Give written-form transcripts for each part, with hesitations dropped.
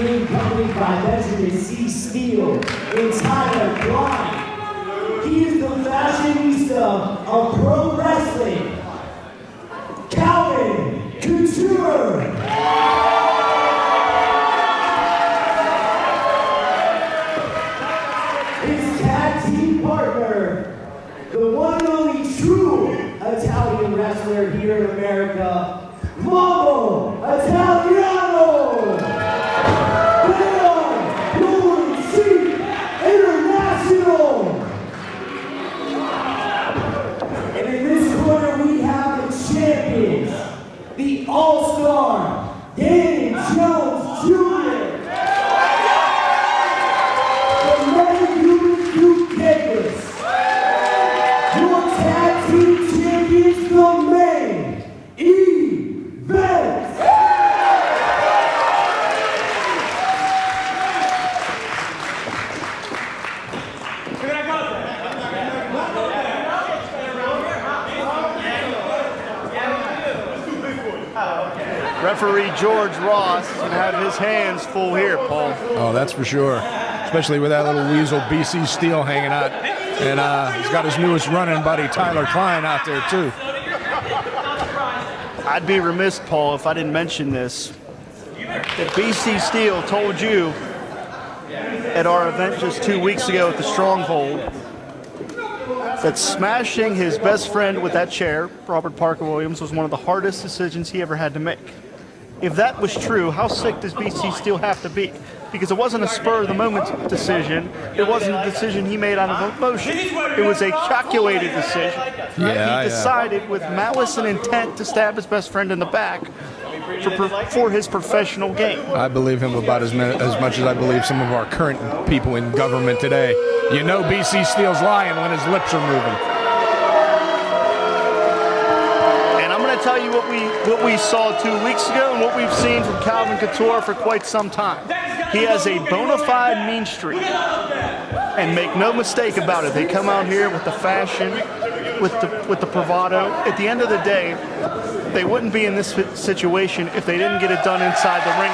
being accompanied by Benjamin C. Steele and Tyler Klein. He is the fashionista of pro wrestling, Couture. His tag team partner, the one and only true Italian wrestler here in America, Mambo, Italiano! Ganon, International! And in this corner we have the champions, the All-Star, Ganon Jones Jr. The metahuman Duke Davis. Your tag team champions, the main event. Referee George Ross is going to have his hands full here, Paul. Oh, that's for sure. Especially with that little weasel BC Steele hanging out. And he's got his newest running buddy, Tyler Klein, out there, too. I'd be remiss, Paul, if I didn't mention this. That BC Steele told you at our event just 2 weeks ago at the Stronghold that smashing his best friend with that chair, Robert Parker Williams, was one of the hardest decisions he ever had to make. If that was true, how sick does BC Steele have to be? Because it wasn't a spur-of-the-moment decision. It wasn't a decision he made out of emotion. It was a calculated decision. Yeah, he decided with malice and intent to stab his best friend in the back for his professional game. I believe him about as much as I believe some of our current people in government today. You know BC Steele's lying when his lips are moving. And I'm going to tell you what we saw 2 weeks ago and what we've seen from Calvin Couture for quite some time. He has a bona fide mean streak. And make no mistake about it, they come out here with the fashion, with the bravado. At the end of the day, they wouldn't be in this situation if they didn't get it done inside the ring.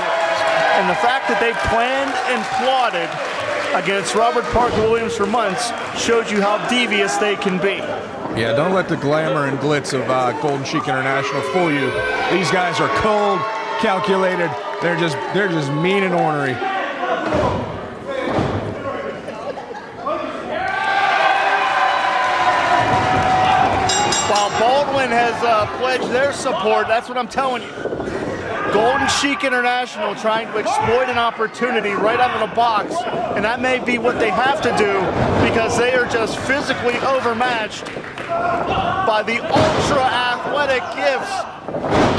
And the fact that they planned and plotted against Robert Parker Williams for months shows you how devious they can be. Yeah, don't let the glamour and glitz of Golden Sheik International fool you. These guys are cold, calculated. They're just mean and ornery. While Baldwin has pledged their support, that's what I'm telling you. Golden Sheik International trying to exploit an opportunity right out of the box, and that may be what they have to do because they are just physically overmatched by the ultra-athletic gifts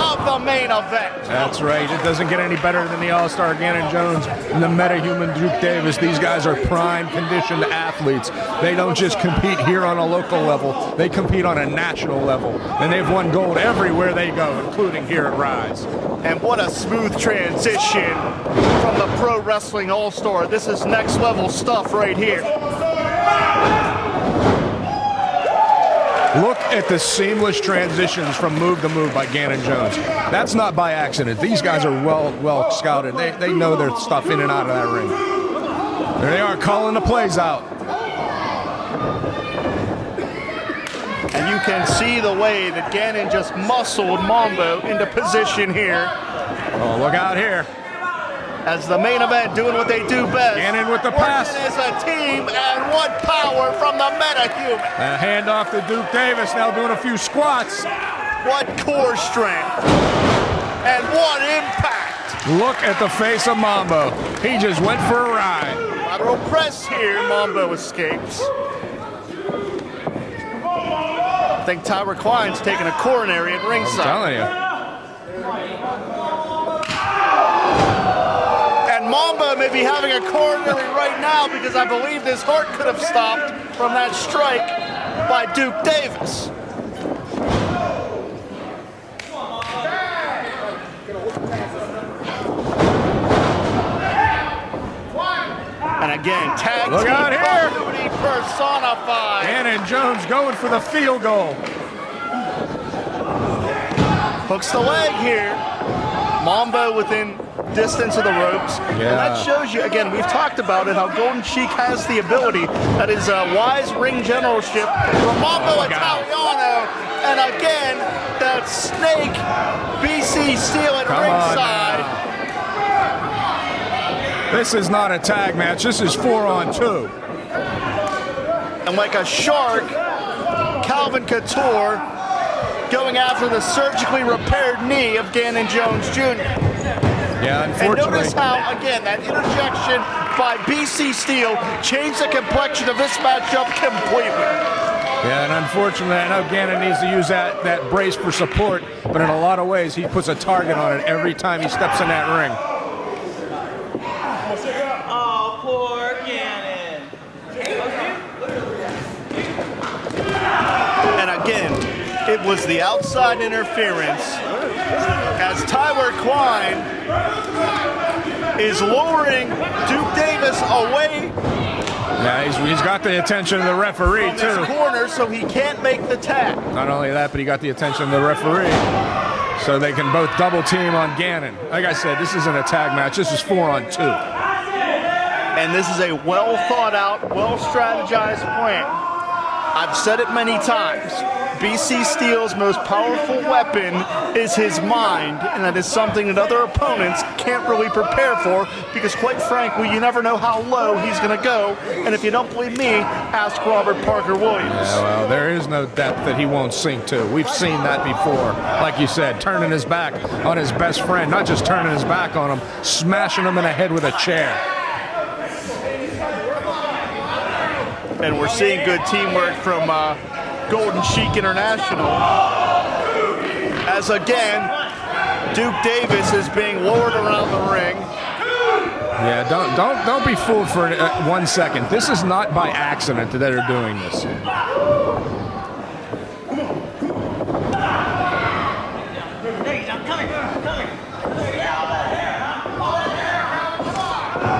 of the main event. That's right. It doesn't get any better than the All-Star Ganon Jones and the metahuman Duke Davis. These guys are prime conditioned athletes. They don't just compete here on a local level. They compete on a national level. And they've won gold everywhere they go, including here at Rise. And what a smooth transition from the Pro Wrestling All-Star. This is next level stuff right here. Look at the seamless transitions from move to move by Ganon Jones. That's not by accident. These guys are well scouted. They know their stuff in and out of that ring. There they are calling the plays out. And you can see the way that Ganon just muscled Mambo into position here. Oh, look out here. As the main event doing what they do best. Ganon with the pass. Working as a team, and what power from the metahuman. A handoff to Duke Davis, now doing a few squats. What core strength. And what impact. Look at the face of Mambo. He just went for a ride. Lateral press here, Mambo escapes. I think Tyler Klein's taking a coronary at ringside. I'm telling you. And Mambo may be having a coronary right now because I believe his heart could have stopped from that strike by Duke Davis. And again, tag Look team out here. continuity personified. Ganon Jones going for the field goal. Hooks the leg here. Mambo within distance of the ropes. And that shows you, again, we've talked about it, how Golden Sheik has the ability, that is wise ring generalship from Mambo Italiano. And again, that snake BC Steel at ringside. This is not a tag match. This is 4-on-2. And like a shark, Calvin Couture going after the surgically repaired knee of Ganon Jones Jr. Yeah, unfortunately. And notice how, again, that interjection by BC Steel changed the complexion of this matchup completely. Yeah, and unfortunately, I know Ganon needs to use that brace for support, but in a lot of ways, he puts a target on it every time he steps in that ring. Oh, poor Ganon. And again, it was the outside interference as Tyler Klein is lowering Duke Davis away. Yeah, he's got the attention of the referee from too. His corner, so he can't make the tag. Not only that, but he got the attention of the referee, so they can both double team on Ganon. Like I said, this isn't a tag match. This is 4-on-2. And this is a well thought out, well strategized plan. I've said it many times. BC Steel's most powerful weapon is his mind, and that is something that other opponents can't really prepare for, because quite frankly, you never know how low he's going to go. And if you don't believe me, ask Robert Parker Williams. Yeah, well, there is no depth that he won't sink to. We've seen that before. Like you said, turning his back on his best friend, not just turning his back on him, smashing him in the head with a chair. And we're seeing good teamwork from Golden Sheik International. As again, Duke Davis is being lowered around the ring. Yeah, don't be fooled for 1 second. This is not by accident that they're doing this.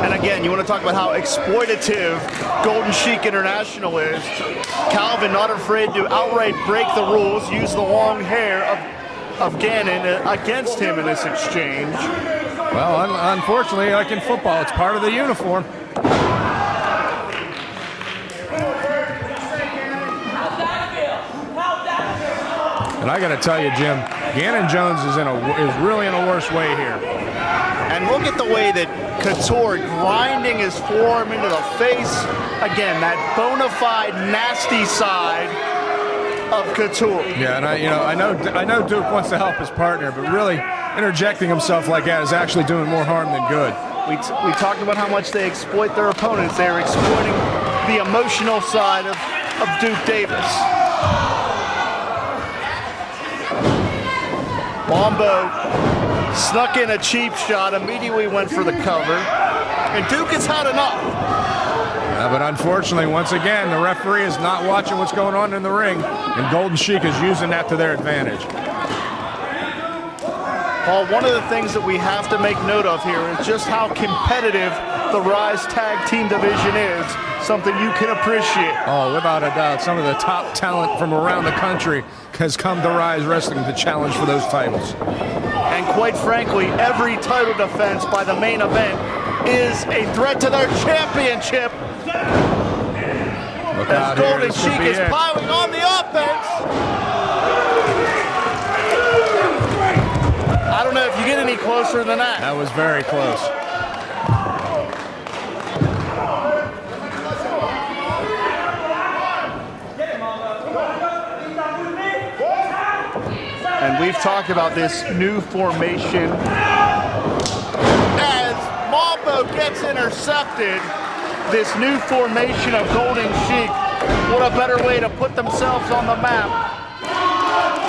And again, you want to talk about how exploitative Golden Sheik International is. Calvin not afraid to outright break the rules, use the long hair of Ganon against him in this exchange. Well, unfortunately, like in football, it's part of the uniform. And I got to tell you, Jim, Ganon Jones is really in a worse way here. And look at the way that Couture grinding his forearm into the face. Again, that bona fide nasty side of Couture. Yeah, and I know Duke wants to help his partner, but really interjecting himself like that is actually doing more harm than good. We talked about how much they exploit their opponents. They're exploiting the emotional side of Duke Davis. Mambo snuck in a cheap shot, immediately went for the cover, and Duke has had enough. But unfortunately, once again, the referee is not watching what's going on in the ring, and Golden Sheik is using that to their advantage. Paul, one of the things that we have to make note of here is just how competitive the Rise Tag Team division is, something you can appreciate. Oh, without a doubt, some of the top talent from around the country has come to Rise Wrestling to challenge for those titles. And quite frankly, every title defense by the main event is a threat to their championship. As Golden Sheik is piling on the offense. I don't know if you get any closer than that. That was very close. And we've talked about this new formation. As Mambo gets intercepted, this new formation of Golden Sheik, what a better way to put themselves on the map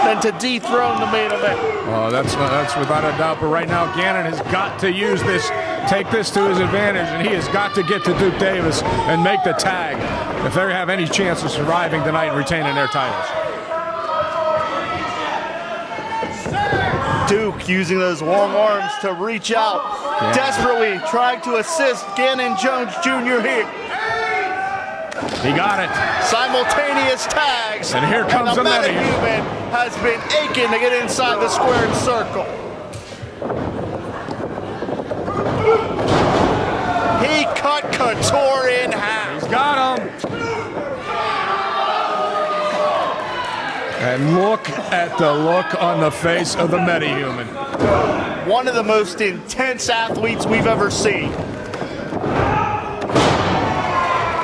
than to dethrone the main event. Oh, that's without a doubt. But right now, Ganon has got to use this, take this to his advantage, and he has got to get to Duke Davis and make the tag if they have any chance of surviving tonight and retaining their titles. Duke using those long arms to reach out, desperately trying to assist Ganon Jones Jr. here. He got it. Simultaneous tags. And here comes the metahuman has been aching to get inside the squared circle. Couture in half. He's got him. And look at the look on the face of the metahuman. One of the most intense athletes we've ever seen.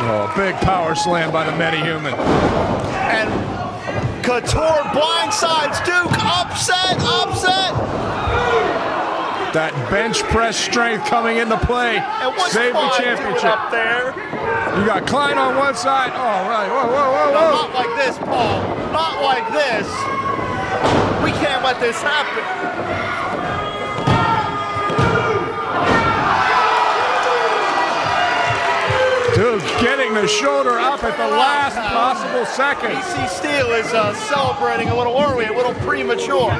Oh, big power slam by the metahuman. And Couture blindsides Duke. Upset. That bench press strength coming into play. And what's Save the Klein doing championship. up there? You got Klein on one side. Oh, right. Whoa. No, not like this, Paul. Not like this. We can't let this happen. Duke getting the shoulder up at the last possible second. PC Steele is celebrating a little early, a little premature.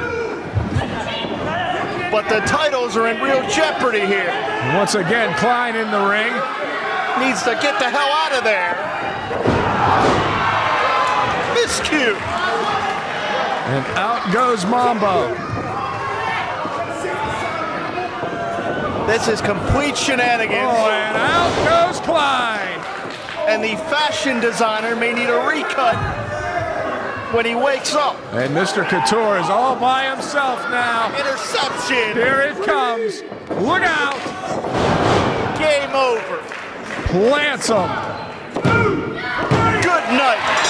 But the titles are in real jeopardy here. Once again, Klein in the ring. Needs to get the hell out of there. Miscue. And out goes Mambo. This is complete shenanigans. Oh, and out goes Klein. And the fashion designer may need a recut when he wakes up. And Mr. Couture is all by himself now. Interception. Here it comes. Look out. Game over. Plants him. Good night.